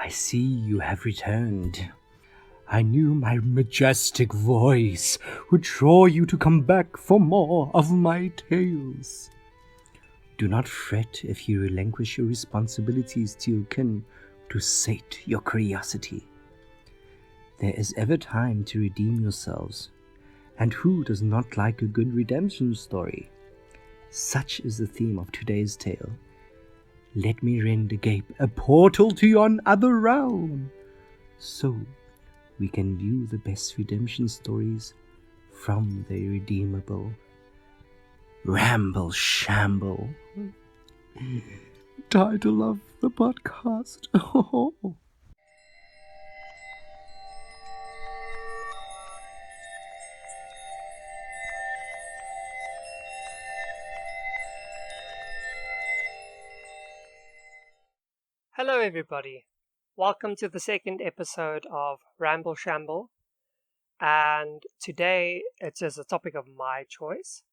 I see you have returned. I knew my majestic voice would draw you to come back for more of my tales. Do not fret if you relinquish your responsibilities to your kin to sate your curiosity. There is ever time to redeem yourselves, and who does not like a good redemption story? Such is the theme of today's tale. Let me rend agape a portal to yon other realm, so we can view the best redemption stories from the irredeemable. Ramble Shamble. Title of the podcast. Hello everybody, welcome to the second episode of Ramble Shamble, and today it is a topic of my choice,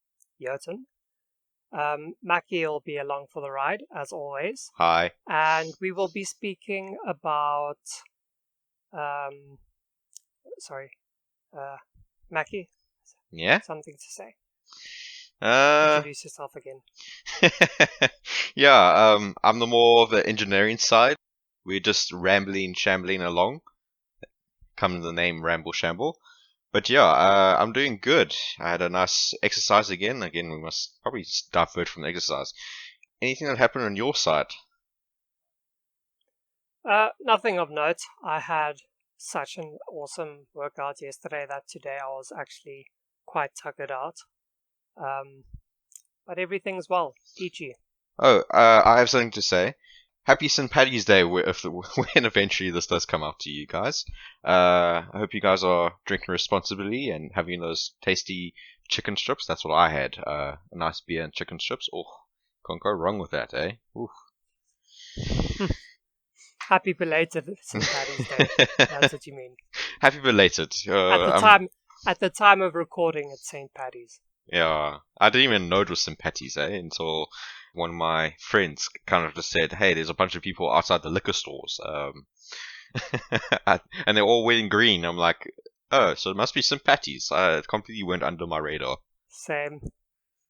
Jotun. Mackie will be along for the ride, as always. Hi. And we will be speaking about, Mackie? Yeah? Something to say. Uh, Introduce yourself again. yeah, I'm the more of the engineering side. We're just shambling along. Comes the name Ramble Shamble. But yeah, I'm doing good. I had a nice exercise again. Again, we must probably divert from the exercise. Anything that happened on your side? Nothing of note. I had such an awesome workout yesterday that today I was actually quite tuckered out. But everything's well. Peachy. Oh, I have something to say. Happy St. Paddy's Day when eventually this does come out to you guys. I hope you guys are drinking responsibly and having those tasty chicken strips. That's what I had. A nice beer and chicken strips. Oh, can't go wrong with that, eh? Oof. Happy belated St. Paddy's Day. That's what you mean. Happy belated. At the time of recording, it's St. Paddy's. Yeah, I didn't even know it was St. Patty's, until one of my friends kind of just said, "Hey, there's a bunch of people outside the liquor stores, and they're all wearing green." I'm like, "Oh, so it must be St. Patty's." It completely went under my radar. Same.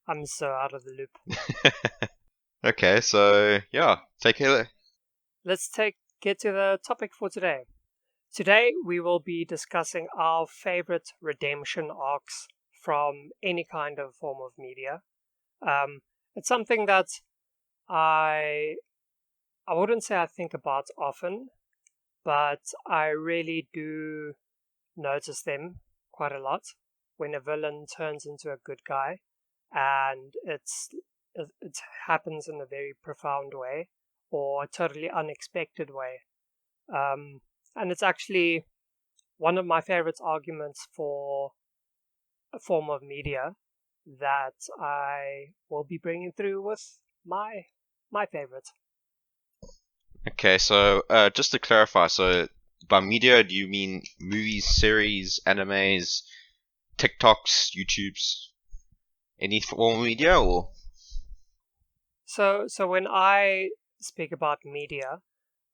I'm so out of the loop. Okay, so yeah, take care. Let's get to the topic for today. Today we will be discussing our favorite redemption arcs from any kind of form of media. It's something that I wouldn't say I think about often, but I really do notice them quite a lot when a villain turns into a good guy, and it happens in a very profound way or a totally unexpected way. And it's actually one of my favorite arguments for a form of media that I will be bringing through with my favorite. Okay, so just to clarify, so by media, do you mean movies, series, animes, TikToks, YouTubes, any form of media, or? So when I speak about media,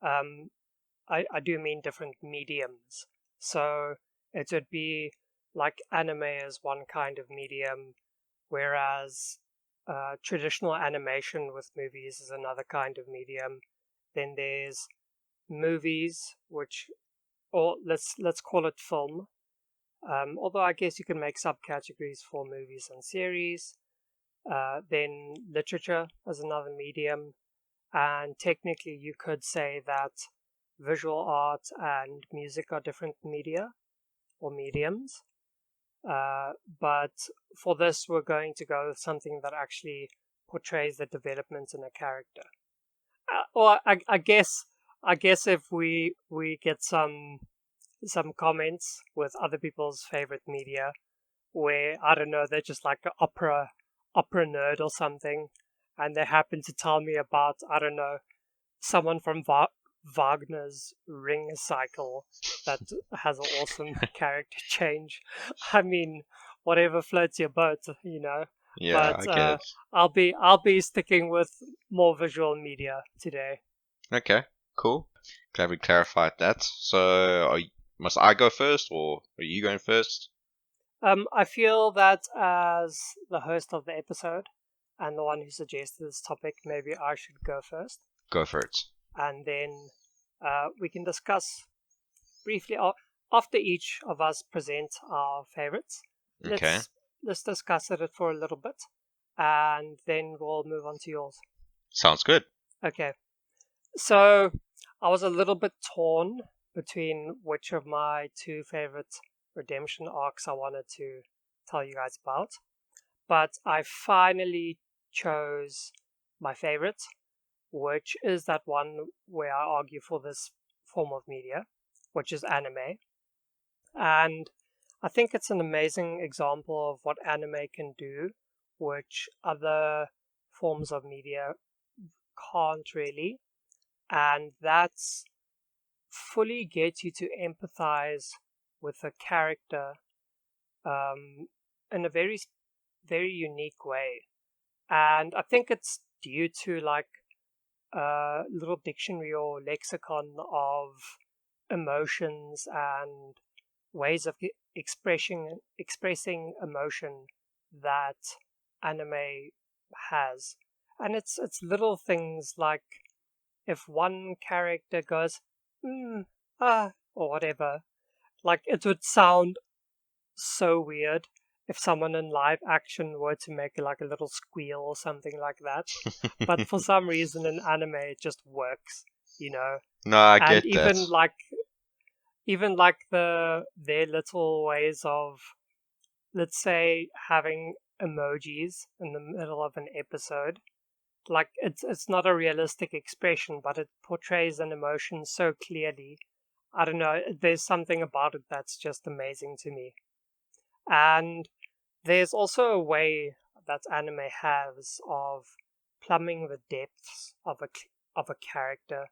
I do mean different mediums. So it would be like anime is one kind of medium, whereas traditional animation with movies is another kind of medium. Then there's movies, or let's call it film. Although I guess you can make subcategories for movies and series. Then literature is another medium, and technically you could say that visual art and music are different media or mediums. But for this, we're going to go with something that actually portrays the development in a character. Or I guess if we get some comments with other people's favorite media, where I don't know, they're just like an opera nerd or something, and they happen to tell me about, I don't know, someone from Wagner's Ring Cycle that has an awesome character change. I mean, whatever floats your boat, you know. Yeah, But I get it. I'll be sticking with more visual media today. Okay, Cool. Glad we clarified that. So, must I go first, or are you going first? I feel that as the host of the episode and the one who suggested this topic, maybe I should go first. Go for it. And then we can discuss briefly after each of us present our favorites. Okay. Let's discuss it for a little bit, and then we'll move on to yours. Sounds good. Okay. So I was a little bit torn between which of my two favorite redemption arcs I wanted to tell you guys about, but I finally chose my favorite, which is that one where I argue for this form of media, which is anime. And I think it's an amazing example of what anime can do, which other forms of media can't really. And that's fully get you to empathize with a character in a very, very unique way. And I think it's due to like a little dictionary or lexicon of emotions and ways of expressing emotion that anime has. And it's little things like if one character goes or whatever, like it would sound so weird if someone in live action were to make like a little squeal or something like that. But for some reason in anime it just works, you know. No, I And get that. even like their little ways of, let's say, having emojis in the middle of an episode. Like it's not a realistic expression, but it portrays an emotion so clearly. I don't know, there's something about it that's just amazing to me. And there's also a way that anime has of plumbing the depths of a character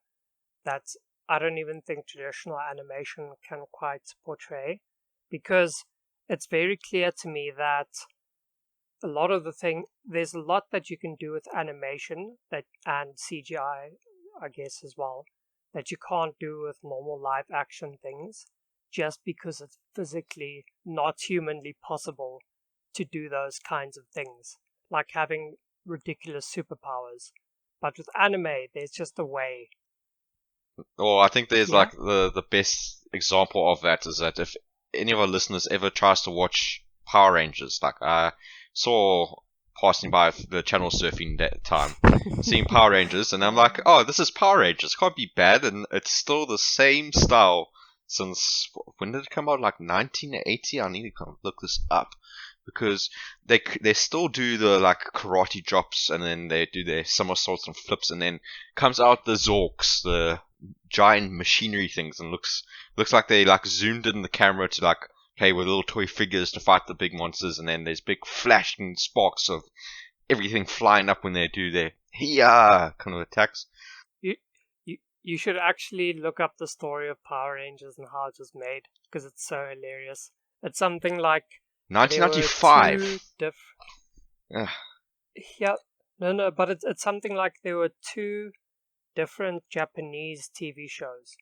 that I don't even think traditional animation can quite portray, because it's very clear to me that there's a lot that you can do with animation and CGI, I guess, as well, that you can't do with normal live action things, just because it's physically not humanly possible to do those kinds of things, like having ridiculous superpowers. But with anime, there's just a way. Or I think there's Yeah? like the best example of that is that if any of our listeners ever tries to watch Power Rangers, like I saw passing by the channel surfing that time, seeing Power Rangers, and I'm like, oh, this is Power Rangers, can't be bad, and it's still the same style since, when did it come out? Like 1980? I need to kind of look this up, because they still do the like karate drops, and then they do their somersaults and flips, and then comes out the Zorks, the giant machinery things, and looks like they like zoomed in the camera to like play with little toy figures to fight the big monsters, and then there's big flashing sparks of everything flying up when they do their hiya kind of attacks. You should actually look up the story of Power Rangers and how it was made, because it's so hilarious. It's something like 1995. Yeah, no, but it's something like there were two different Japanese TV shows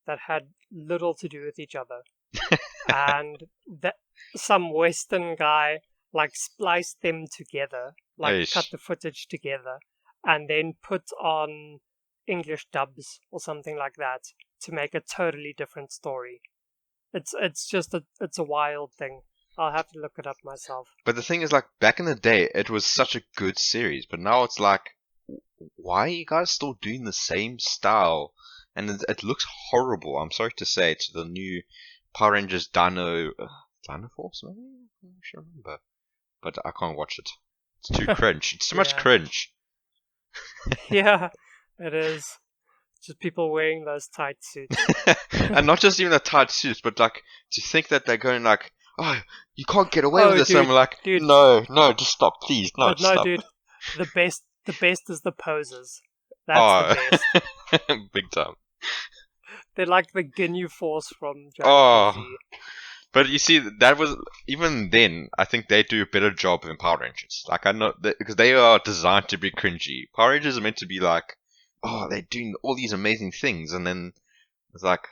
that had little to do with each other, and that some Western guy like spliced them together, like cut the footage together, and then put on English dubs or something like that to make a totally different story. It's just it's a wild thing. I'll have to look it up myself. But the thing is, like, back in the day, it was such a good series, but now it's like, why are you guys still doing the same style? And it looks horrible, I'm sorry to say, to the new Power Rangers Dino Force, maybe? I'm not sure remember. But I can't watch it. It's too cringe. It's too much cringe. Yeah, it is. Just people wearing those tight suits. And not just even the tight suits, but like, to think that they're going like, oh, you can't get away with this. Dude, and I'm like, dude. No, just stop, please. No, but no, stop. dude, the best is the poses. That's the best. Big time. They're like the Ginyu Force from Dragon Ball Z. But you see, that was, even then, I think they do a better job than Power Rangers. Like, I know, because they are designed to be cringy. Power Rangers are meant to be like oh, they're doing all these amazing things, and then it's like,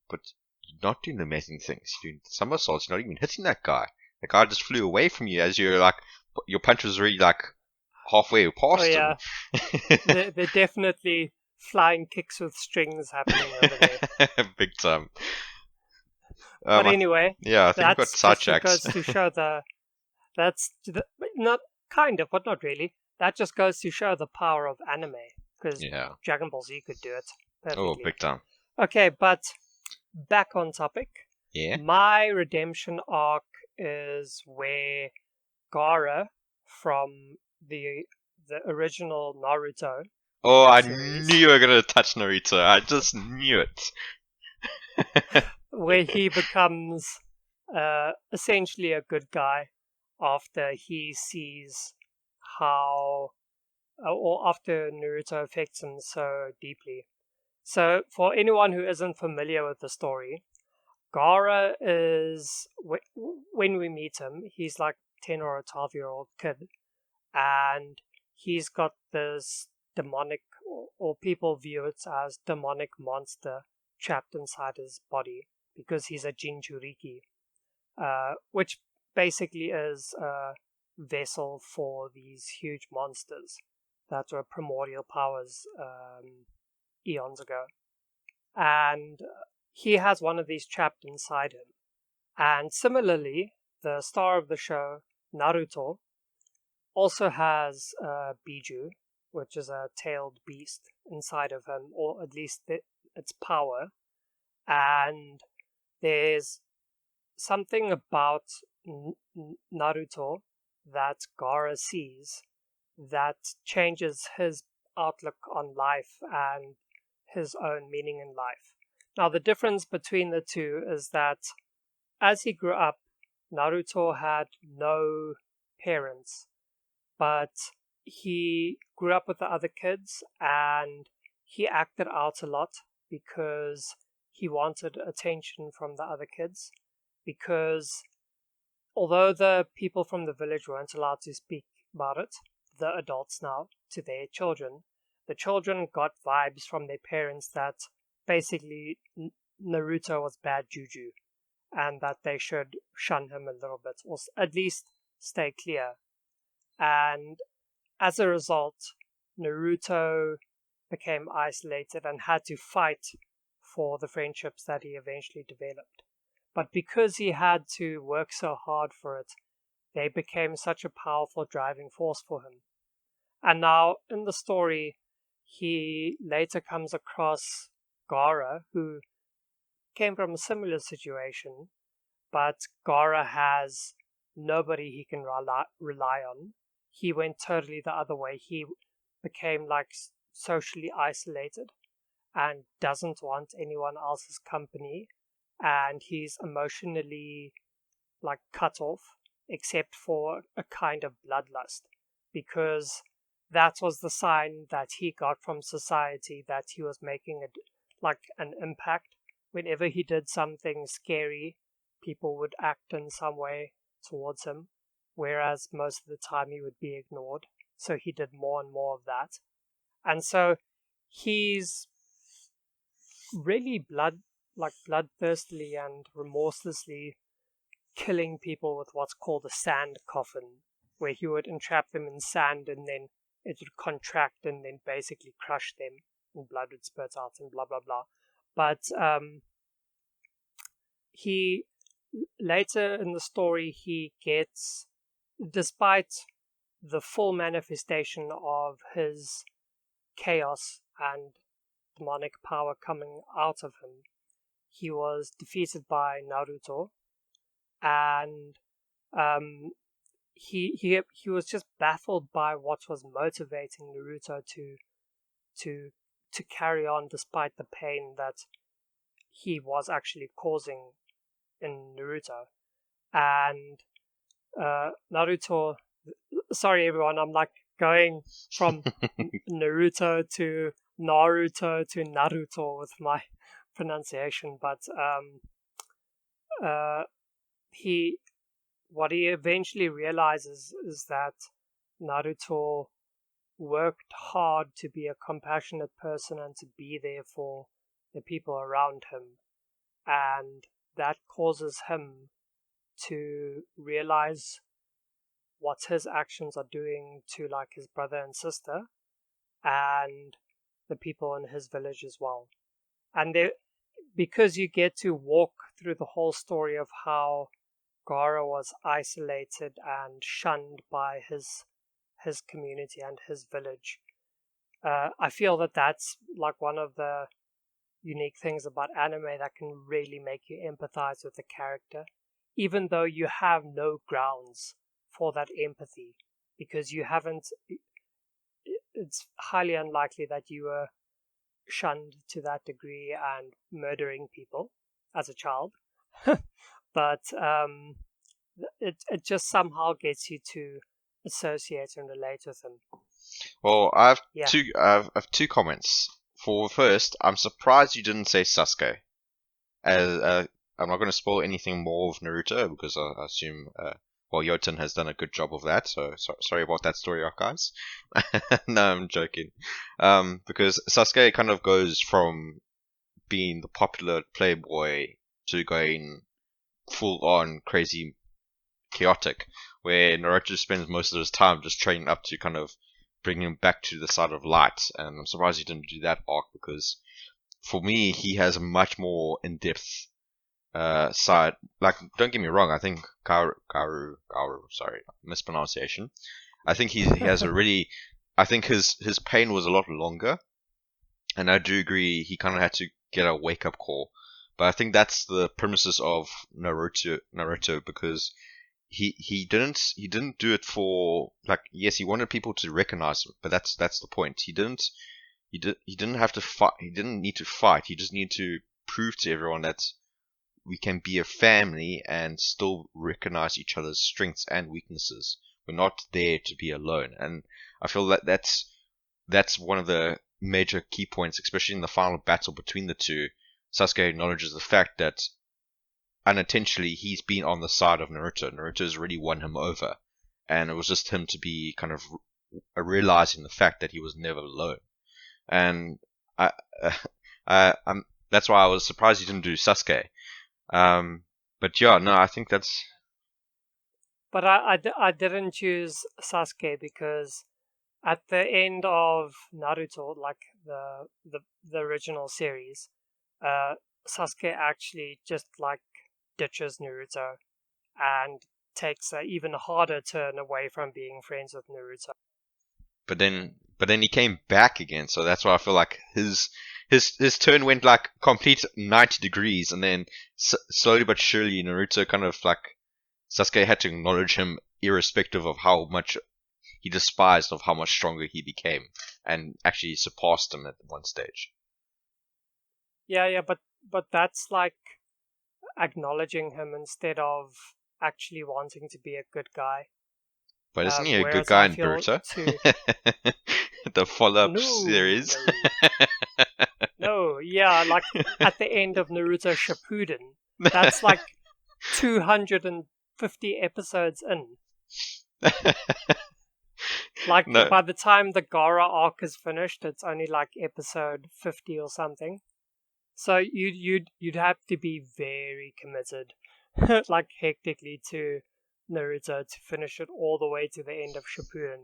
but you're not doing the amazing things. You're doing somersaults. You're not even hitting that guy. The guy just flew away from you as you're like, your punch was already like halfway past him. They're definitely flying kicks with strings happening over there. Big time. But anyway, yeah, I think we got sidetracks. Goes to show not kind of, but not really. That just goes to show the power of anime, because Dragon Ball Z could do it perfectly. Oh, big time. Okay, but back on topic. Yeah. My redemption arc is where Gaara from the original Naruto. Oh, series, I knew you were gonna touch Naruto. I just knew it. where he becomes essentially a good guy after he sees how, or after Naruto affects him so deeply. So, for anyone who isn't familiar with the story, Gaara is, when we meet him, he's like 10 or a 12-year-old kid, and he's got this demonic, or people view it as demonic monster trapped inside his body because he's a Jinchuriki, which basically is a vessel for these huge monsters that were primordial powers eons ago. And he has one of these trapped inside him. And similarly, the star of the show, Naruto, also has Biju, which is a tailed beast inside of him, or at least its power. And there's something about Naruto that Gaara sees that changes his outlook on life and his own meaning in life. Now, the difference between the two is that as he grew up, Naruto had no parents, but he grew up with the other kids and he acted out a lot because he wanted attention from the other kids. Because although the people from the village weren't allowed to speak about it, the adults now, to their children, the children got vibes from their parents that basically Naruto was bad juju and that they should shun him a little bit, or at least stay clear. And as a result, Naruto became isolated and had to fight for the friendships that he eventually developed. But because he had to work so hard for it, they became such a powerful driving force for him. And now, in the story, he later comes across Gaara, who came from a similar situation, but Gaara has nobody he can rely on. He went totally the other way. He became like socially isolated and doesn't want anyone else's company, and he's emotionally like cut off except for a kind of bloodlust, because that was the sign that he got from society that he was making an impact. Whenever he did something scary, people would act in some way towards him, whereas most of the time he would be ignored. So he did more and more of that. And so he's really bloodthirstily and remorselessly killing people with what's called a sand coffin, where he would entrap them in sand and then it would contract and then basically crush them and blood would spurt out and blah blah blah. But he later in the story he gets, despite the full manifestation of his chaos and demonic power coming out of him, he was defeated by Naruto, and he was just baffled by what was motivating Naruto to carry on despite the pain that he was actually causing in Naruto. And Naruto, sorry everyone, I'm like going from Naruto to Naruto with my pronunciation, but what he eventually realizes is that Naruto worked hard to be a compassionate person and to be there for the people around him, and that causes him to realize what his actions are doing to like his brother and sister and the people in his village as well. And because you get to walk through the whole story of how Gara was isolated and shunned by his community and his village, I feel that that's like one of the unique things about anime that can really make you empathize with the character, even though you have no grounds for that empathy, because you haven't. It's highly unlikely that you were shunned to that degree and murdering people as a child, but it just somehow gets you to associate and relate with him. Well, I Yeah. have two comments. For first, I'm surprised you didn't say Sasuke. As I'm not going to spoil anything more of Naruto because I assume Yoten has done a good job of that. So sorry about that story arc, guys. No, I'm joking. Because Sasuke kind of goes from being the popular playboy to going full on crazy chaotic, where Naruto spends most of his time just training up to kind of bring him back to the side of light. And I'm surprised he didn't do that arc because for me, he has a much more in-depth side. Like, don't get me wrong, I think Karu, sorry, mispronunciation. I think he has a really, I think his pain was a lot longer, and I do agree he kind of had to get a wake-up call. But I think that's the premises of Naruto because he didn't do it for, like, yes, he wanted people to recognize him, but that's the point. He didn't have to fight. He didn't need to fight. He just needed to prove to everyone that we can be a family and still recognize each other's strengths and weaknesses. We're not there to be alone. And I feel that that's one of the major key points, especially in the final battle between the two. Sasuke acknowledges the fact that unintentionally he's been on the side of Naruto. Naruto's really won him over. And it was just him to be kind of realizing the fact that he was never alone. And that's why I was surprised he didn't do Sasuke. But yeah, no, I think that's. But I didn't choose Sasuke because at the end of Naruto, like the original series, Sasuke actually just like ditches Naruto and takes an even harder turn away from being friends with Naruto. But then he came back again, so that's why I feel like his turn went like complete 90 degrees, and then slowly but surely Naruto kind of like Sasuke had to acknowledge him, irrespective of how much he despised of how much stronger he became, and actually surpassed him at one stage. Yeah, but that's like acknowledging him instead of actually wanting to be a good guy. But isn't he a good guy in Naruto? The follow-up series. No, yeah, like at the end of Naruto Shippuden, that's like 250 episodes in. Like No. by the time the Gara arc is finished, it's only like episode 50 or something. So you'd have to be very committed, like hectically to Naruto to finish it all the way to the end of Shippuden.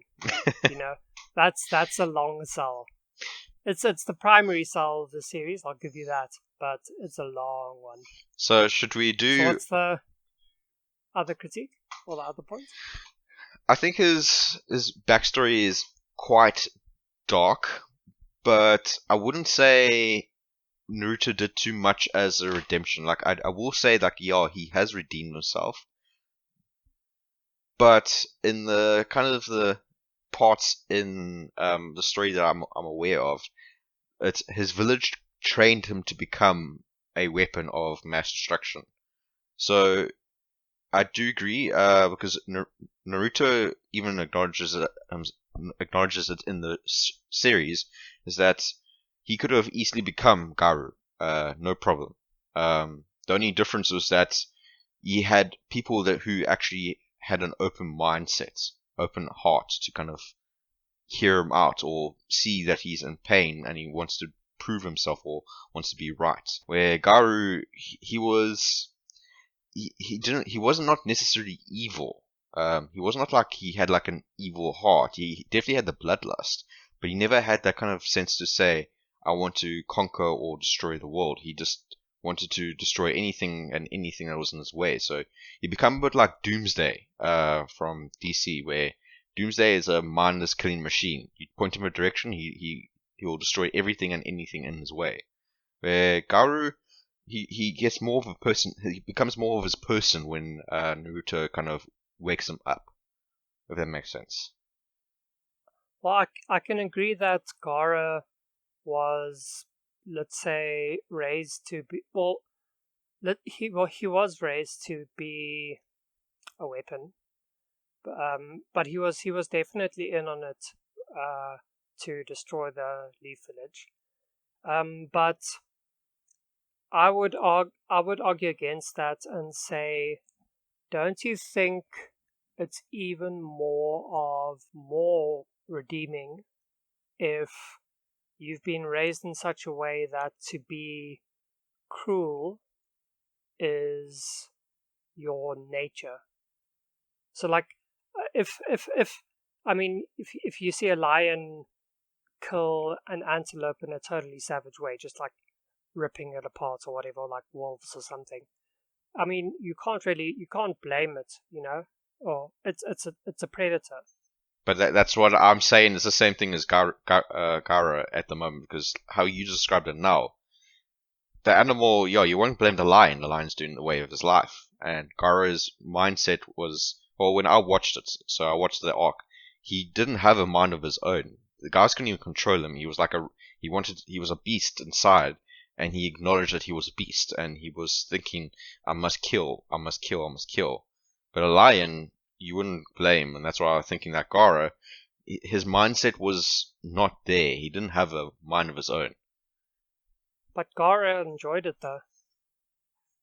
You know, that's a long sell. It's the primary sell of the series, I'll give you that, but it's a long one. So should we do? So what's the other critique or the other point? I think his backstory is quite dark, but I wouldn't say Naruto did too much as a redemption. Like I will say that yeah, he has redeemed himself, but in the kind of the parts in the story that I'm aware of, it's his village trained him to become a weapon of mass destruction. So I do agree, because Naruto even acknowledges it in the series, is that he could have easily become Garu, no problem. The only difference was that he had people who actually had an open mindset, open heart to kind of hear him out or see that he's in pain and he wants to prove himself or wants to be right. Where Garu, he was not necessarily evil. He was not like he had like an evil heart. He definitely had the bloodlust, but he never had that kind of sense to say, I want to conquer or destroy the world. He just wanted to destroy anything and anything that was in his way. So he became a bit like Doomsday from DC, where Doomsday is a mindless killing machine. You point him a direction, he will destroy everything and anything in his way. Where Garu, he gets more of a person. He becomes more of his person when Naruto kind of wakes him up. If that makes sense. Well, I can agree that Gaara was, let's say, raised to be he was raised to be a weapon, but he was definitely in on it to destroy the Leaf Village. But I would argue against that and say, don't you think it's even more redeeming if you've been raised in such a way that to be cruel is your nature? So, like, if you see a lion kill an antelope in a totally savage way, just like ripping it apart or whatever, like wolves or something, I mean, you can't blame it, or it's a predator. But that's what I'm saying. It's the same thing as Gaara at the moment, because how you described it now, the animal, you won't blame the lion. The lion's doing the way of his life. And Gaara's mindset was, well, when I watched it, so I watched the arc, he didn't have a mind of his own. The guys couldn't even control him. He was he was a beast inside, and he acknowledged that he was a beast, and he was thinking, I must kill, I must kill, I must kill. But a lion, you wouldn't blame, and that's why I was thinking that Gaara, his mindset was not there. He didn't have a mind of his own. But Gaara enjoyed it, though.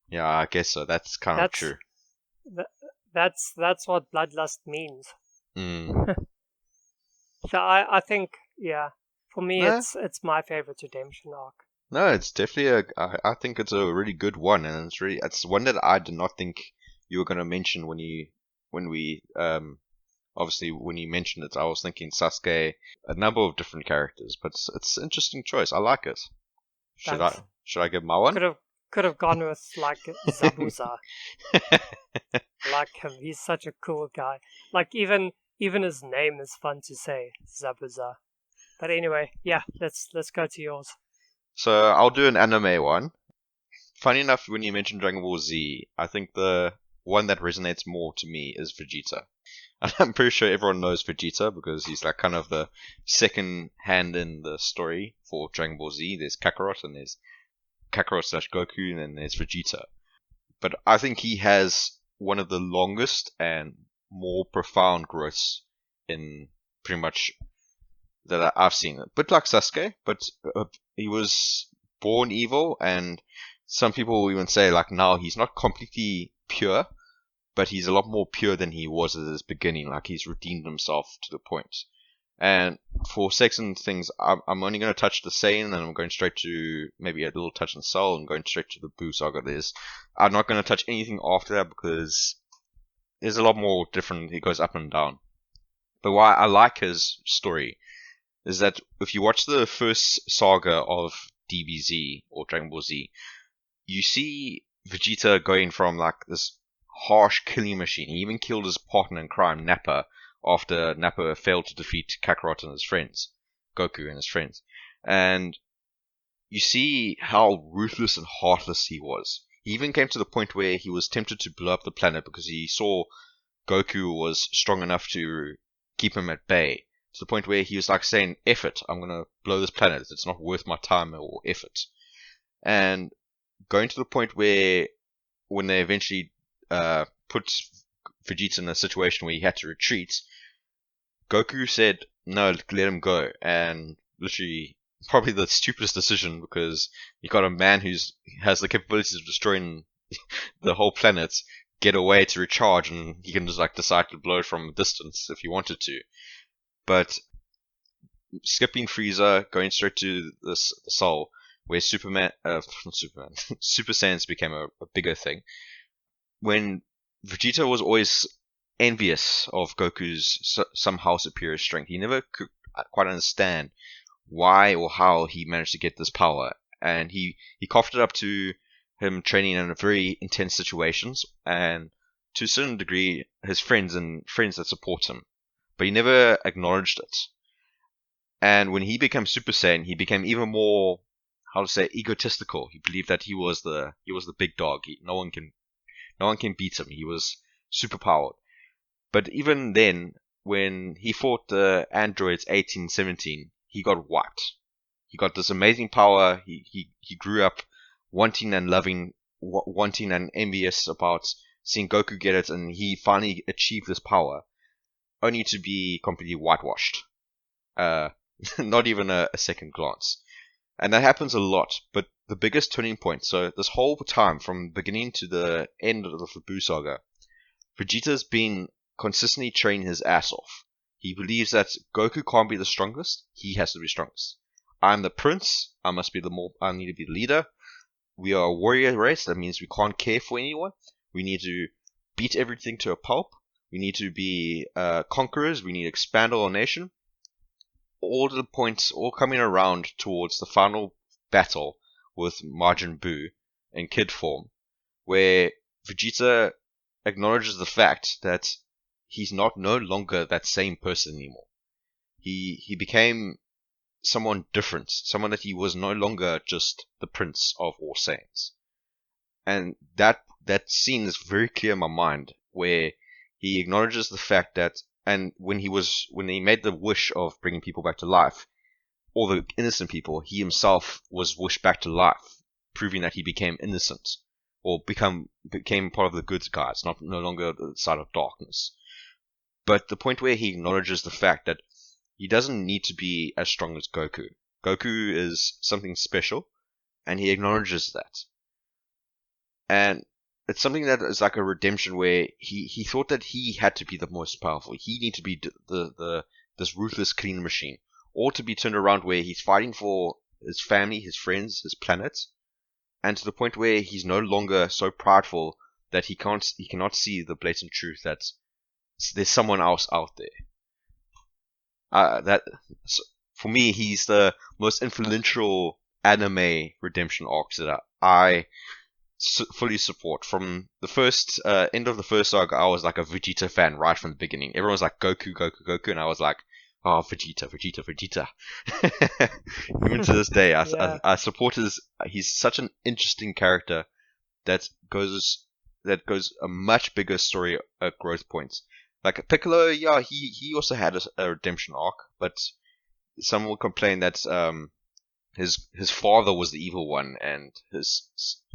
Yeah, I guess so. That's kind of true. That's what bloodlust means. Mm. So I think, yeah, for me, it's my favorite redemption arc. No, it's definitely I think it's a really good one, and it's one that I did not think you were going to mention when we obviously when you mentioned it. I was thinking Sasuke, a number of different characters, but it's an interesting choice. I like it. Should I give my one? Could have gone with like Zabuza. Like him, he's such a cool guy. Like even his name is fun to say, Zabuza. But anyway, yeah, let's go to yours. So I'll do an anime one. Funny enough, when you mentioned Dragon Ball Z, I think the one that resonates more to me is Vegeta. And I'm pretty sure everyone knows Vegeta because he's like kind of the second hand in the story for Dragon Ball Z. There's Kakarot, and there's Kakarot/Goku, and then there's Vegeta. But I think he has one of the longest and more profound growths in pretty much that I've seen. A bit like Sasuke, but he was born evil, and some people will even say like now he's not completely pure, but he's a lot more pure than he was at his beginning. Like he's redeemed himself to the point. And for sex and things, I'm only going to touch the Saiyan, and I'm going straight to maybe a little touch on Cell, and going straight to the Buu saga. I'm not going to touch anything after that because there's a lot more different. It goes up and down. But why I like his story is that if you watch the first saga of DBZ or Dragon Ball Z, you see Vegeta going from like this harsh killing machine. He even killed his partner in crime, Nappa, after Nappa failed to defeat Kakarot and his friends, Goku and his friends. And you see how ruthless and heartless he was. He even came to the point where he was tempted to blow up the planet because he saw Goku was strong enough to keep him at bay. To the point where he was like saying, F it, I'm going to blow this planet. It's not worth my time or effort. And going to the point where when they eventually put Vegeta in a situation where he had to retreat, Goku said, no, let him go. And literally, probably the stupidest decision because you got a man who has the capabilities of destroying the whole planet get away to recharge, and he can just like decide to blow it from a distance if he wanted to. But skipping Frieza, going straight to the Soul, where not Superman, Super Saiyans became a bigger thing. When Vegeta was always envious of Goku's somehow superior strength, he never could quite understand why or how he managed to get this power, and he coughed it up to him training in very intense situations, and to a certain degree, his friends that support him, but he never acknowledged it. And when he became Super Saiyan, he became even more, how to say, egotistical. He believed that he was the big dog. No one can beat him. He was superpowered. But even then, when he fought the androids 18, 17, he got wiped. He got this amazing power. He grew up wanting and envious about seeing Goku get it, and he finally achieved this power, only to be completely whitewashed. Not even a second glance. And that happens a lot, but the biggest turning point, so this whole time, from beginning to the end of the Buu saga, Vegeta's been consistently training his ass off. He believes that Goku can't be the strongest, he has to be strongest. I'm the prince, I need to be the leader. We are a warrior race, that means we can't care for anyone. We need to beat everything to a pulp. We need to be conquerors, we need to expand our nation. All the points all coming around towards the final battle with Majin Buu in kid form, where Vegeta acknowledges the fact that he's no longer that same person anymore. He became someone different, someone that he was no longer just the Prince of all Saiyans. And that scene is very clear in my mind, where he acknowledges the fact that, and when he made the wish of bringing people back to life, all the innocent people, he himself was wished back to life, proving that he became innocent, or became part of the good guys, no longer the side of darkness. But the point where he acknowledges the fact that he doesn't need to be as strong as Goku. Goku is something special, and he acknowledges that. And it's something that is like a redemption, where he thought that he had to be the most powerful. He needed to be this ruthless clean machine, or to be turned around where he's fighting for his family, his friends, his planet, and to the point where he's no longer so prideful that he cannot see the blatant truth that there's someone else out there. For me, he's the most influential anime redemption arcs that I fully support. From the first end of the first saga, I was like a Vegeta fan right from the beginning. Everyone was like Goku, Goku, Goku, and I was like, oh, Vegeta, Vegeta, Vegeta. Even to this day, I support he's such an interesting character that goes a much bigger story at growth points. Like Piccolo, yeah, he also had a redemption arc, but some will complain that his father was the evil one, and his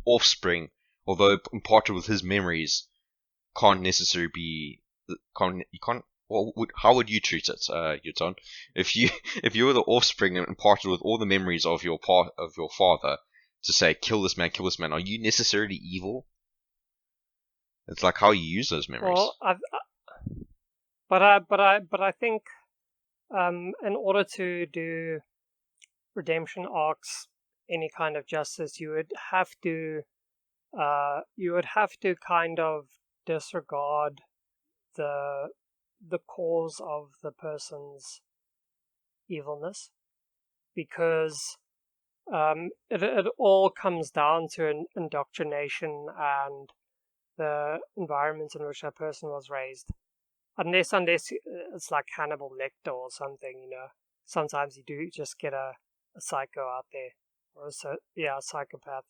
offspring, although imparted with his memories, can't necessarily be. How would you treat it, Yuton? If you were the offspring and imparted with all the memories of your father, to say kill this man, are you necessarily evil? It's like how you use those memories. Well, but I think in order to do redemption arcs any kind of justice, you would have to kind of disregard the cause of the person's evilness, because it all comes down to an indoctrination and the environment in which that person was raised. Unless it's like Hannibal Lecter or something, sometimes you do just get a psycho out there, or a psychopath.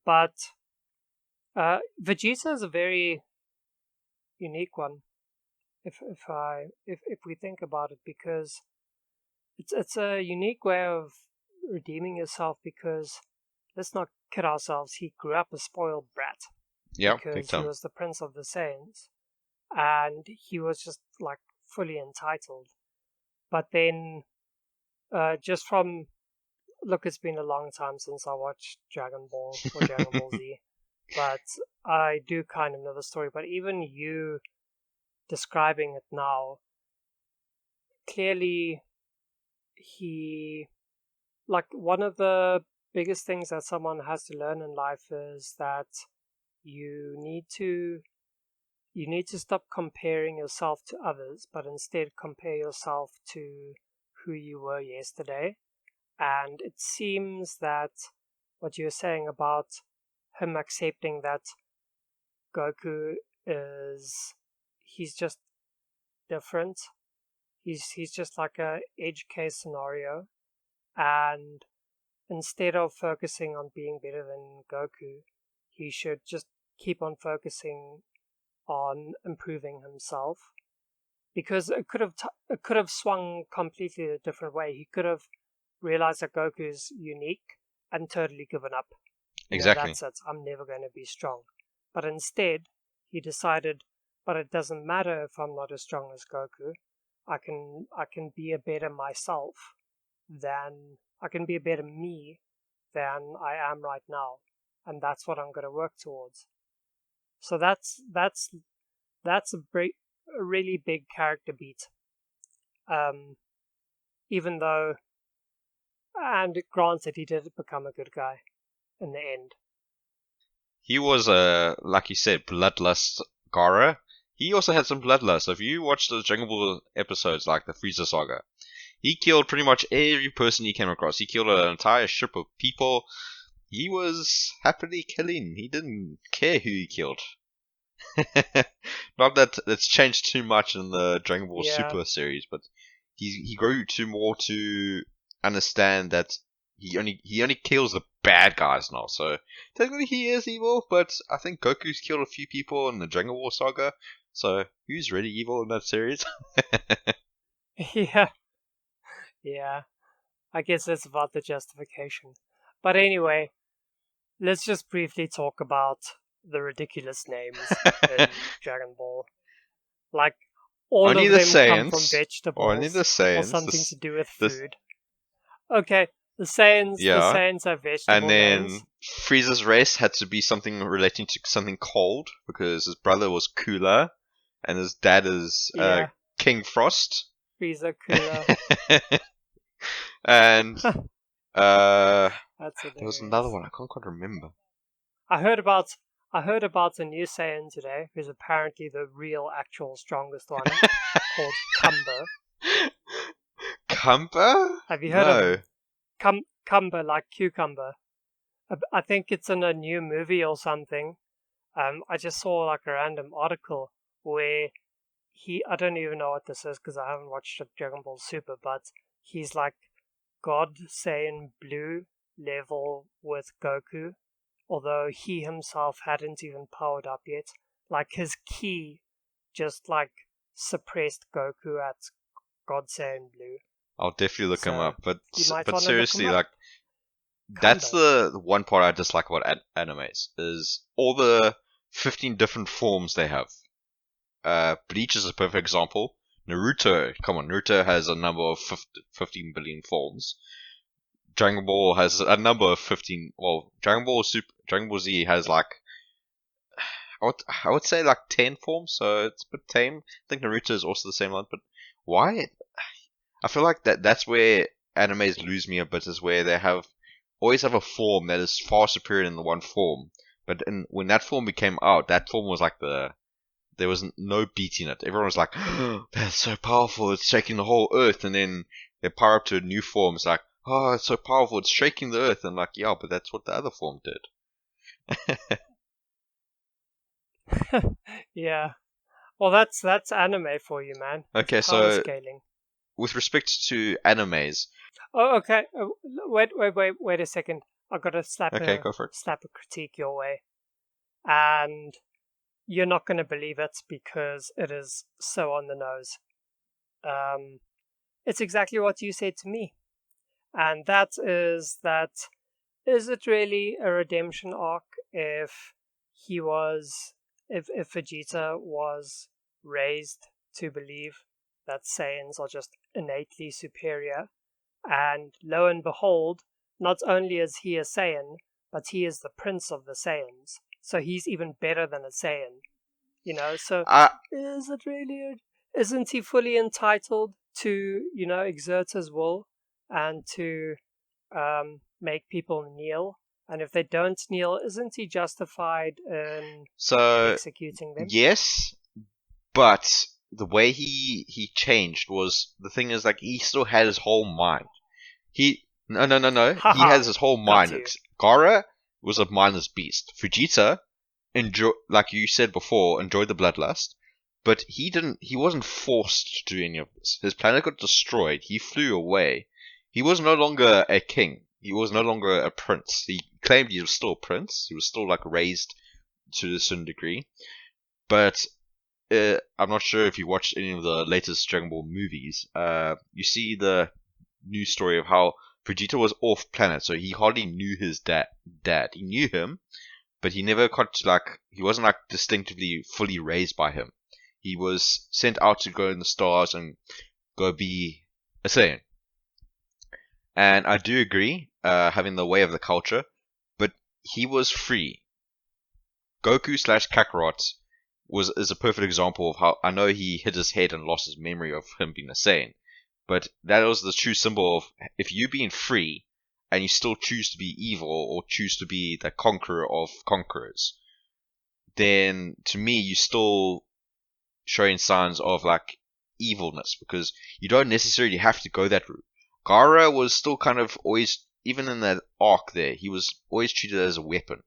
But Vegeta is a very unique one, if we think about it, because it's a unique way of redeeming yourself. Because let's not kid ourselves, he grew up a spoiled brat. Yeah, because he was the prince of the Saiyans, and he was just like fully entitled. But then, just from look, it's been a long time since I watched Dragon Ball or Dragon Ball Z, but I do kind of know the story. But even you describing it now, clearly he, like, one of the biggest things that someone has to learn in life is that you need to stop comparing yourself to others, but instead compare yourself to who you were yesterday. And it seems that what you're saying about him accepting that Goku he's just different. He's just like a edge case scenario, and instead of focusing on being better than Goku, he should just keep on focusing on improving himself, because it could have swung completely a different way. He could have realized that Goku is unique and totally given up. Exactly. That's it. I'm never going to be strong. But instead, he decided, but it doesn't matter if I'm not as strong as Goku. I can be a better myself I can be a better me than I am right now, and that's what I'm going to work towards. So that's a really big character beat. Even though, and granted, he did become a good guy in the end. He was like you said, bloodlust Gara. He also had some bloodlust. If you watch the Dragon Ball episodes, like the Frieza saga, he killed pretty much every person he came across. He killed an entire ship of people. He was happily killing. He didn't care who he killed. Not that it's changed too much in the Dragon Ball Super series, but he grew to understand that he only kills the bad guys now. So technically he is evil, but I think Goku's killed a few people in the Dragon Ball saga. So who's really evil in that series? Yeah. I guess that's about the justification. But anyway, let's just briefly talk about the ridiculous names in Dragon Ball. Like, all Only of the them come Saiyans. from vegetables Only the Saiyans. or something to do with food. Okay, the Saiyans have vegetable and then names. Frieza's race had to be something relating to something cold because his brother was cooler and his dad is King Frost. Frieza cooler. And there That's was another one I can't quite remember. I heard about a new Saiyan today, who's apparently the real, actual strongest one, called Cumber. Cumber? Have you heard of him? Cumber, like cucumber. I think it's in a new movie or something. I just saw like a random article where I don't even know what this is because I haven't watched Dragon Ball Super, but he's like God Saiyan Blue level with Goku, although he himself hadn't even powered up yet. Like his ki just like suppressed Goku at God Saiyan Blue. I'll definitely look him up, but seriously, like that's the one part I dislike about animes is all the 15 different forms they have. Bleach is a perfect example. Naruto has a number of 15 billion forms. Dragon Ball has a number of 15. Well, Dragon Ball Z has like I would say like 10 forms, so it's a bit tame. I think Naruto is also the same one, but why? I feel like that's where animes lose me a bit, is where they always have a form that is far superior than the one form. But when that form became out, that form was like there was no beating it. Everyone was like, oh, that's so powerful, it's shaking the whole earth. And then they power up to a new form. It's like, oh, it's so powerful, it's shaking the earth. And like, yeah, but that's what the other form did. Yeah. Well, that's anime for you, man. Okay, so scaling. With respect to animes. Oh, okay. Wait a second. I've got to go for it. slap a critique your way. And you're not going to believe it because it is so on the nose. It's exactly what you said to me. And that is it really a redemption arc if Vegeta was raised to believe that Saiyans are just innately superior, and lo and behold, not only is he a Saiyan, but he is the prince of the Saiyans, so he's even better than a Saiyan, so is it really isn't he fully entitled to, exert his will and to make people kneel. And if they don't kneel, isn't he justified in So executing them? yes, but the way he changed was, the thing is, like, he still had his whole mind. No. He Haha, has his whole got mind. you. Gaara was a mindless beast. Vegeta like you said before, enjoyed the bloodlust, but he wasn't forced to do any of this. His planet got destroyed. He flew away. He was no longer a king. He was no longer a prince. He claimed he was still a prince. He was still, like, raised to a certain degree. But I'm not sure if you watched any of the latest Dragon Ball movies. You see the news story of how Vegeta was off planet, so he hardly knew his dad. He knew him, but he never got to, like, he wasn't, like, distinctively fully raised by him. He was sent out to go in the stars and go be a Saiyan. And I do agree, having the way of the culture, but he was free. Goku / Kakarot is a perfect example of how, I know he hit his head and lost his memory of him being a Saiyan, but that was the true symbol of, if you being free and you still choose to be evil or choose to be the conqueror of conquerors, then to me you still showing signs of, like, evilness, because you don't necessarily have to go that route. Gaara was still kind of always, even in that arc there, he was always treated as a weapon.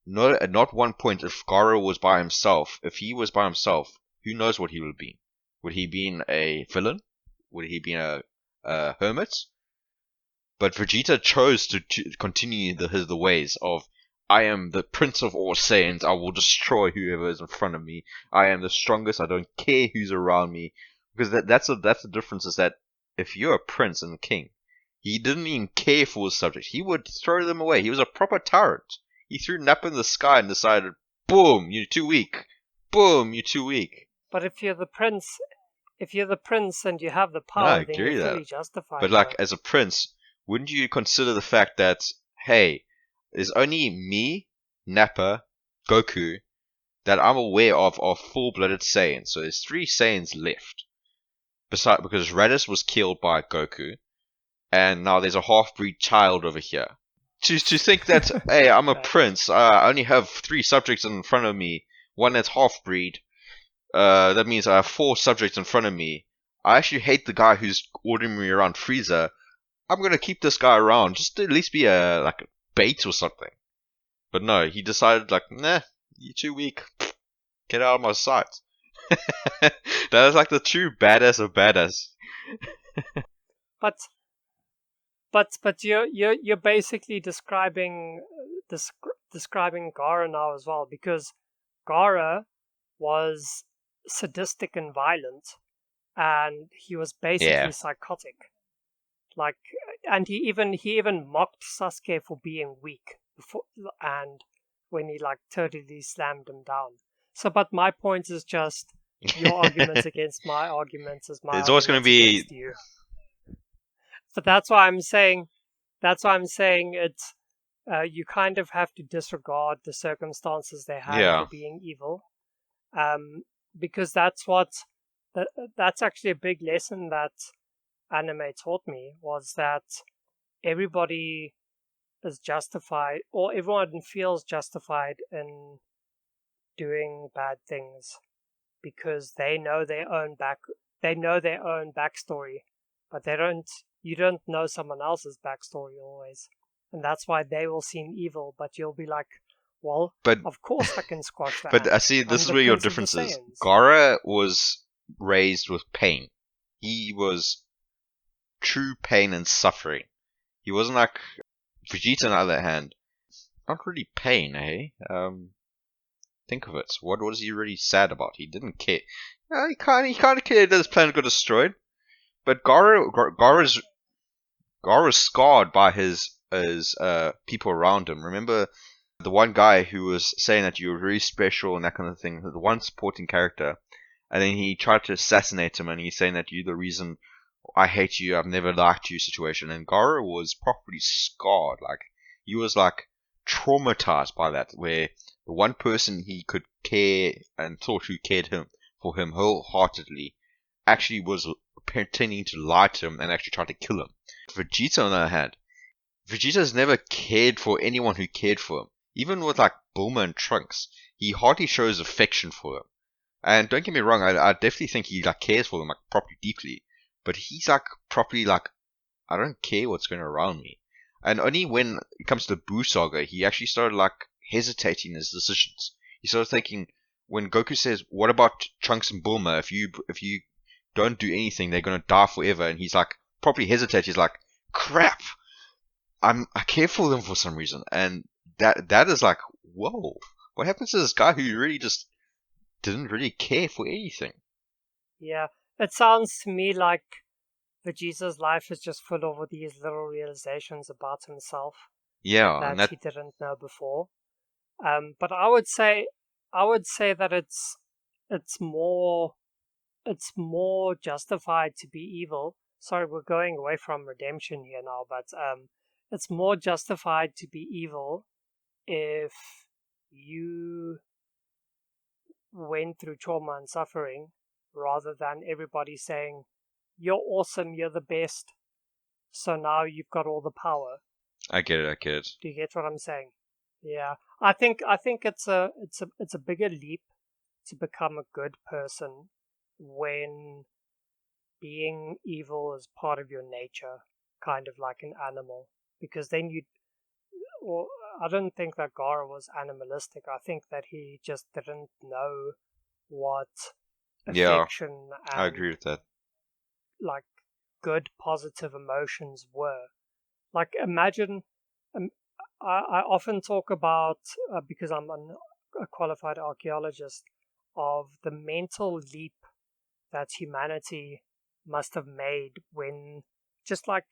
No, at not one point, if Gaara was by himself, who knows what he would have been? Would he been a villain? Would he been a hermit? But Vegeta chose to continue the ways of, I am the Prince of all Saiyans. I will destroy whoever is in front of me. I am the strongest. I don't care who's around me. Because that's the difference, is that if you're a prince and a king, he didn't even care for his subjects. He would throw them away. He was a proper tyrant. He threw Nappa in the sky and decided, boom, you're too weak. Boom, you're too weak. But if you're the prince and you have the No, I power, then agree you're with fully that. justified. But, like, as a prince, wouldn't you consider the fact that, hey, there's only me, Nappa, Goku, that I'm aware of are full-blooded Saiyans. So there's 3 Saiyans left. Because Raditz was killed by Goku, and now there's a half-breed child over here. To think that, hey, I'm a prince, I only have 3 subjects in front of me, one that's half-breed, that means I have 4 subjects in front of me. I actually hate the guy who's ordering me around Frieza. I'm gonna keep this guy around, just to at least be a bait or something. But no, he decided, like, nah, you're too weak. Get out of my sight. That is, like, the true badass of badass. But you're basically describing Gaara now as well, because Gaara was sadistic and violent, and he was basically psychotic. Like, and he even mocked Sasuke for being weak before, and when he, like, totally slammed him down. So, but my point is just, your arguments against my arguments is my There's always going to be against you. But that's why I'm saying it's you kind of have to disregard the circumstances they had for being evil, because that's actually a big lesson that anime taught me, was that everybody is justified, or everyone feels justified in doing bad things because they know their own backstory, but you don't know someone else's backstory always, and that's why they will seem evil, but you'll be like, well, of course I can squash that. But I see, this is where your difference is. Gaara was raised with pain. He was true pain and suffering. He wasn't like Vegeta, on the other hand. Not really pain, eh? Think of it. What was he really sad about? He didn't care. He kind of cared that his planet got destroyed. But Gaara's scarred by his people around him. Remember the one guy who was saying that you were very special and that kind of thing, the one supporting character, and then he tried to assassinate him, and he's saying that you're the reason I hate you, I've never liked you situation. And Gaara was properly scarred. Like, he was, like, traumatized by that, where the one person he could care and thought who cared for him wholeheartedly actually was a pretending to lie to him and actually try to kill him. Vegeta, on the other hand, Vegeta's never cared for anyone who cared for him. Even with like Bulma and Trunks, he hardly shows affection for them. And don't get me wrong, I definitely think he like cares for them like properly deeply. But he's like properly like, I don't care what's going around me. And only when it comes to the Buu saga, he actually started like hesitating in his decisions. He started thinking, when Goku says, "What about Trunks and Bulma? If you don't do anything, they're gonna die forever." And he's like properly hesitates. He's like, "Crap, I care for them for some reason." And that is like, whoa, what happens to this guy who really just didn't really care for anything? Yeah, it sounds to me like Vegeta's life is just full of these little realizations about himself Yeah, that he didn't know before. But I would say that it's more justified to be evil. Sorry, we're going away from redemption here now, but it's more justified to be evil if you went through trauma and suffering, rather than everybody saying, "You're awesome, you're the best, so now you've got all the power." I get it. Do you get what I'm saying? Yeah, I think it's a bigger leap to become a good person when being evil is part of your nature, kind of like an animal. Because then or I don't think that Gara was animalistic. I think that he just didn't know what affection I and agree with that. like good positive emotions were. Like imagine, I often talk about, because I'm a qualified archaeologist, of the mental leap that humanity must have made when, just like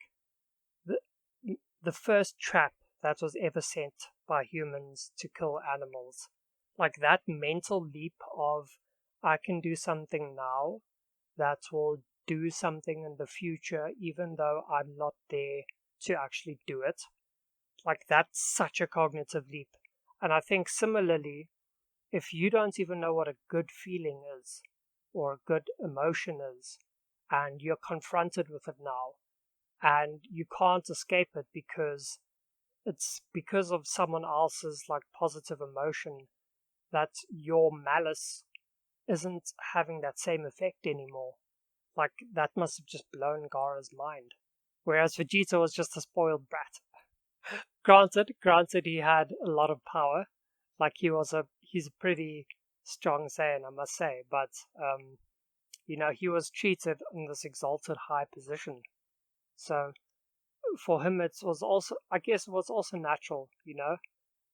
the first trap that was ever sent by humans to kill animals, like that mental leap of, I can do something now that will do something in the future, even though I'm not there to actually do it. Like that's such a cognitive leap. And I think similarly, if you don't even know what a good feeling is or a good emotion is, and you're confronted with it now, and you can't escape it because it's because of someone else's like positive emotion, that your malice isn't having that same effect anymore. Like that must have just blown Gara's mind. Whereas Vegeta was just a spoiled brat. Granted, he had a lot of power. Like he's a pretty strong Saiyan, I must say. But he was treated in this exalted high position. So for him, it was also, I guess, it was also natural.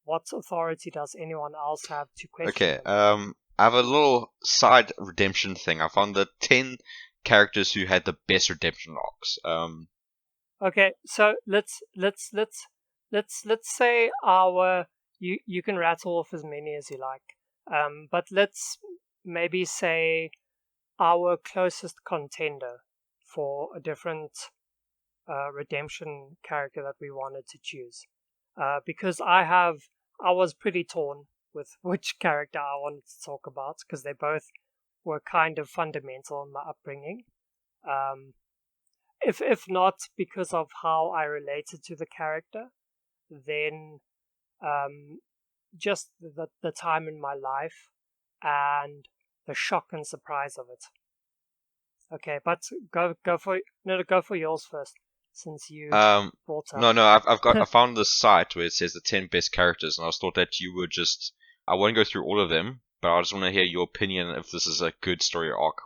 What authority does anyone else have to question Okay, him? I have a little side redemption thing. I found the 10 characters who had the best redemption arcs. Okay, so let's say you can rattle off as many as you like. But let's maybe say our closest contender for a different redemption character that we wanted to choose. Because I was pretty torn with which character I wanted to talk about, because they both were kind of fundamental in my upbringing. If not because of how I related to the character, then just the time in my life and the shock and surprise of it. Okay, but go for yours first, since you brought up. No, I found this site where it says the 10 best characters, and I was thought that you would just, I won't go through all of them, but I just want to hear your opinion if this is a good story arc,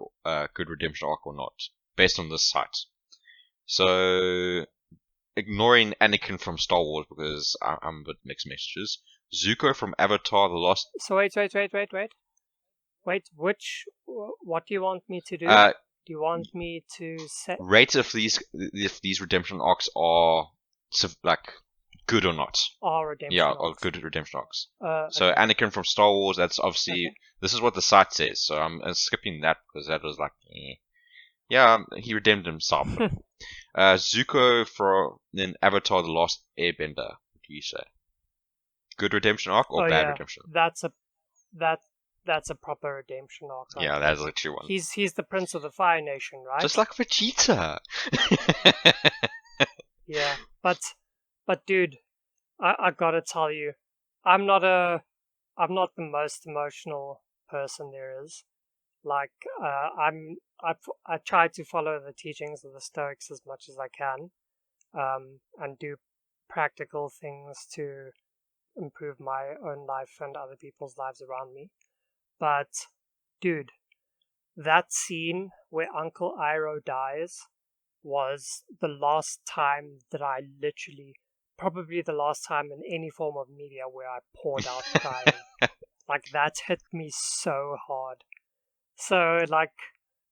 good redemption arc or not, based on this site. So, ignoring Anakin from Star Wars because I'm a bit mixed messages. Zuko from Avatar: The Lost. So wait. What do you want me to do? Do you want me to say? Rate if these redemption arcs are like good or not. Redemption arcs. Or good redemption arcs. So okay. Anakin from Star Wars, that's obviously, okay. This is what the site says, so I'm skipping that because that was like, yeah, he redeemed himself. Zuko in Avatar: The Last Airbender. What do you say? Good redemption arc or bad redemption? That's That's a proper redemption arc. Right Yeah, there. that's a true one. He's the Prince of the Fire Nation, right? Just like Vegeta. Yeah, but dude, I gotta tell you, I'm not the most emotional person there is. Like, I try to follow the teachings of the Stoics as much as I can, and do practical things to improve my own life and other people's lives around me. But, dude, that scene where Uncle Iroh dies was the last time that I probably the last time in any form of media where I poured out crying. Like, that hit me so hard. So, like,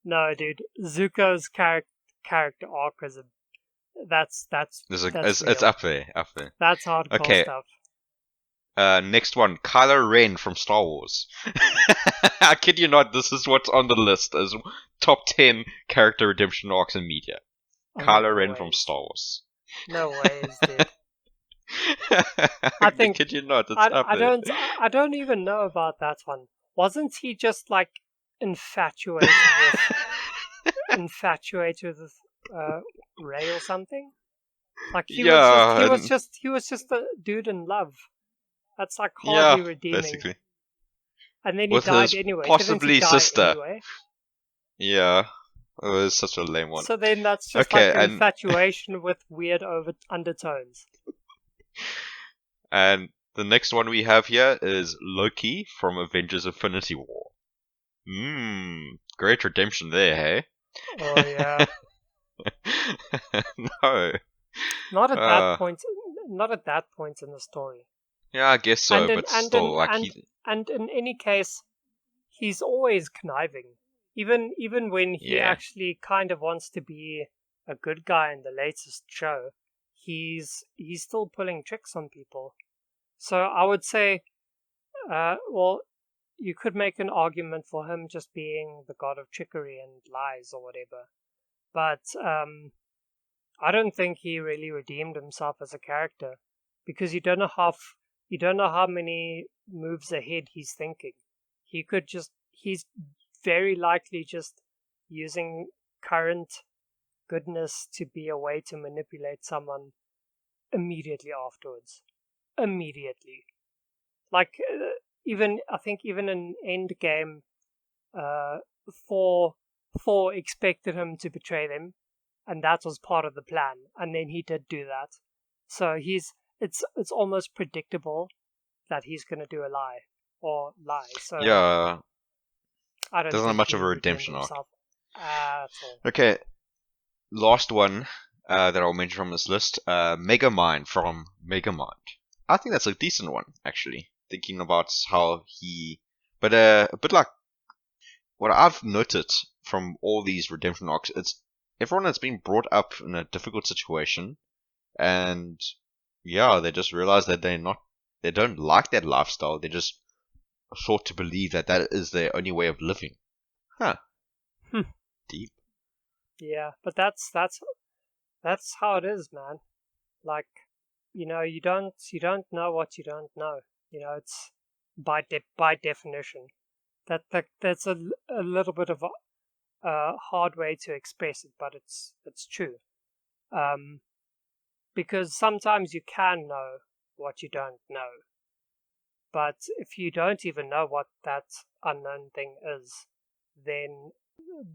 no, dude, Zuko's character arc is that's it's real. up there, That's hardcore Okay. stuff. Next one, Kylo Ren from Star Wars. I kid you not, this is what's on the list as top 10 character redemption arcs in media. Oh, Kylo no Ren ways. from Star Wars. No ways, dude. I kid you not, it's up there. I don't even know about that one. Wasn't he just like infatuated with Ray or something? Like he was just a dude in love. That's like hardly redeeming. Basically. And then he With died his anyway. possibly Didn't he die sister. Anyway? Yeah, it was such a lame one. So then that's just Okay, like an and- infatuation with weird undertones. And the next one we have here is Loki from Avengers Infinity War. Great redemption there, hey? Oh yeah. No. Not at that point. Not at that point in the story. Yeah, I guess so, but still, and in any case, he's always conniving. Even when he actually kind of wants to be a good guy in the latest show, he's still pulling tricks on people. So I would say, well, you could make an argument for him just being the god of trickery and lies or whatever. But I don't think he really redeemed himself as a character, because you don't know how many moves ahead he's thinking. He's very likely just using current goodness to be a way to manipulate someone immediately afterwards. Immediately. Like, I think even in Endgame, Thor expected him to betray them, and that was part of the plan, and then he did do that. So it's almost predictable that he's going to do a lie. So yeah, I don't doesn't have think much he of a redeemed redemption arc. himself at all. Okay, last one that I'll mention from this list, Megamind from Megamind. I think that's a decent one, actually. Thinking about how but a bit like what I've noted from all these redemption arcs, it's everyone that's been brought up in a difficult situation, and yeah, they just realize that they don't like that lifestyle. They just thought to believe that is their only way of living. Huh. Deep. Yeah, but that's how it is, man. Like, you don't know what you don't know. It's by definition. That's a little bit of a hard way to express it, but it's true. Because sometimes you can know what you don't know, but if you don't even know what that unknown thing is, then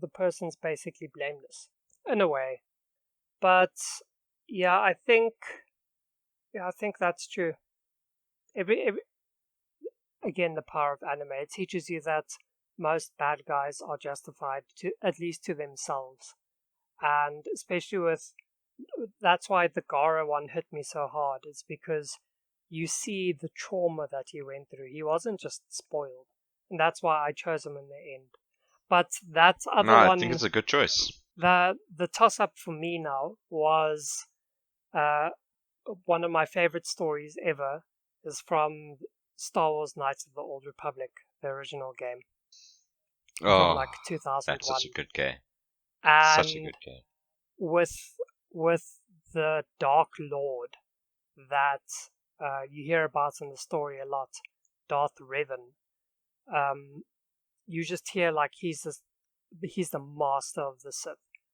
the person's basically blameless in a way. But yeah, I think that's true. Again, the power of anime, it teaches you that most bad guys are justified, at least to themselves, and especially that's why the Gara one hit me so hard. It's because you see the trauma that he went through. He wasn't just spoiled, and that's why I chose him in the end. But that other one, I think it's a good choice. The toss up for me now was one of my favorite stories ever is from Star Wars Knights of the Old Republic, the original game. From like 2001. That's such a good game. And such a good game. With the Dark Lord that you hear about in the story a lot, Darth Revan. you just hear like he's the master of the Sith,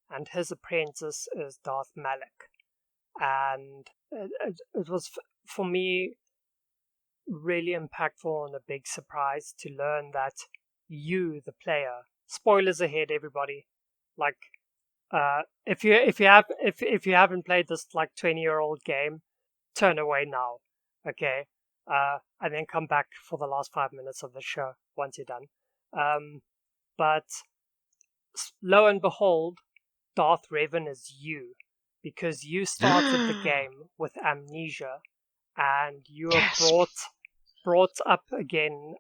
and his apprentice is Darth Malak. And it was, for me, really impactful and a big surprise to learn that you, the player, spoilers ahead, everybody, like, if you haven't played this like 20-year-old game, turn away now, okay, and then come back for the last 5 minutes of the show once you're done. But lo and behold, Darth Revan is you, because you started the game with amnesia, and you are brought up again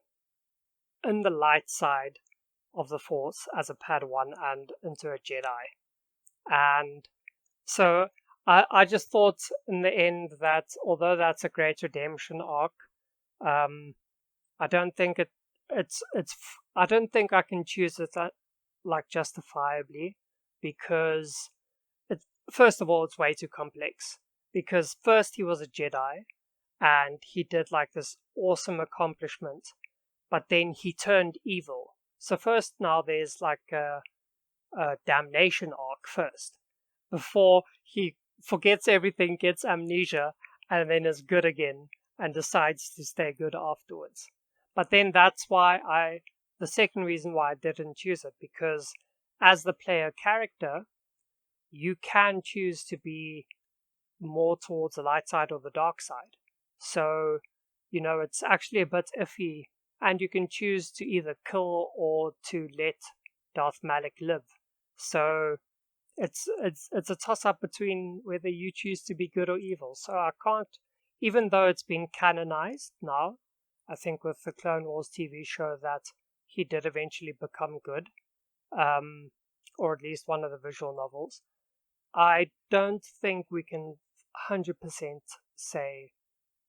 in the light side of the Force as a Padawan and into a Jedi. And so I just thought in the end that although that's a great redemption arc, I don't think I don't think I can choose it like justifiably, because first of all, it's way too complex. Because first he was a Jedi, and he did like this awesome accomplishment, but then he turned evil. So first now there's like a damnation arc first, before he forgets everything, gets amnesia, and then is good again, and decides to stay good afterwards. But then that's why the second reason why I didn't choose it, because as the player character, you can choose to be more towards the light side or the dark side. So, it's actually a bit iffy, and you can choose to either kill or to let Darth Malak live. So it's a toss-up between whether you choose to be good or evil. So I can't, even though it's been canonized now, I think with the Clone Wars TV show, that he did eventually become good, or at least one of the visual novels, I don't think we can 100% say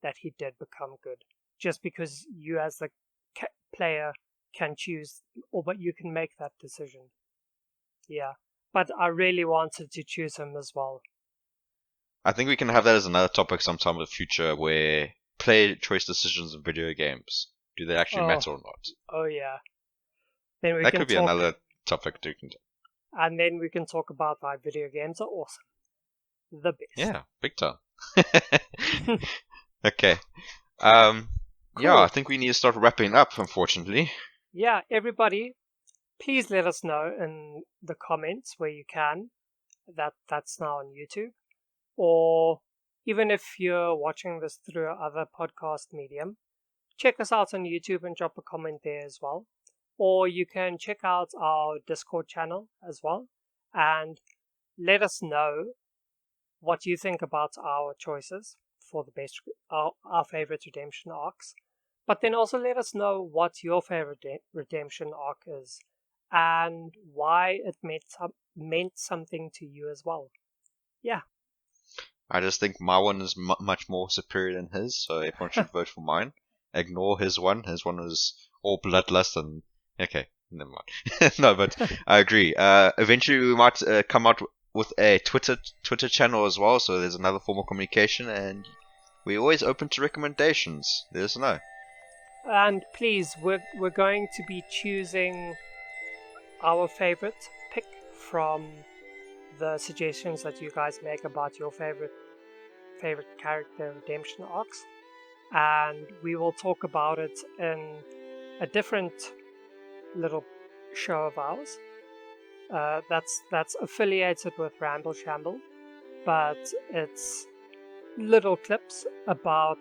that he did become good, just because you as the player can choose, but you can make that decision. Yeah, but I really wanted to choose him as well. I think we can have that as another topic sometime in the future, where player choice decisions in video games, do they actually matter or not? Oh yeah. Then that could be another topic to consider. And then we can talk about why video games are awesome. The best. Yeah, big time. Okay. Cool. Yeah, I think we need to start wrapping up, unfortunately. Yeah, everybody, please let us know in the comments where you can that's now on YouTube. Or even if you're watching this through other podcast medium, check us out on YouTube and drop a comment there as well. Or you can check out our Discord channel as well, and let us know what you think about our choices for the best, our favorite redemption arcs. But then also let us know what your favorite redemption arc is, and why it meant something to you as well. Yeah. I just think my one is much more superior than his, so everyone should vote for mine. Ignore his one. His one is all bloodlust and... Okay, never mind. No, but I agree. Eventually we might come out with a Twitter channel as well, so there's another form of communication, and we're always open to recommendations. Let us know. And please, we're going to be choosing our favorite pick from the suggestions that you guys make about your favorite character redemption arcs, and we will talk about it in a different little show of ours that's affiliated with Ramble Shamble, but it's little clips about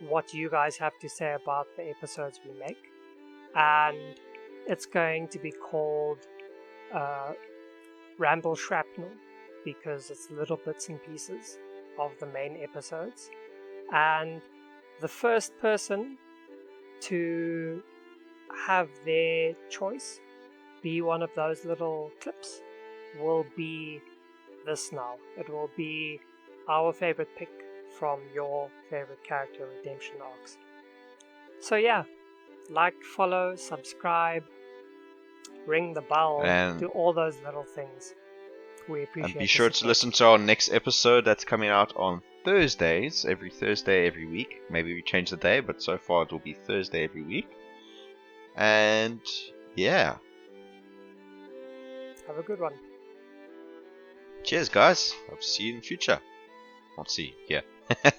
what you guys have to say about the episodes we make, and it's going to be called Ramble Shrapnel, because it's little bits and pieces of the main episodes, and the first person to have their choice be one of those little clips will be this now. It will be our favorite pick from your favorite character redemption arcs. So yeah, like, follow, subscribe, ring the bell, and do all those little things. We appreciate it. And be sure to listen to our next episode that's coming out on Thursdays, every Thursday every week. Maybe we change the day, but so far it will be Thursday every week. And yeah, Have a good one. cheers, guys. Hope to see you in the future. Not see you, yeah.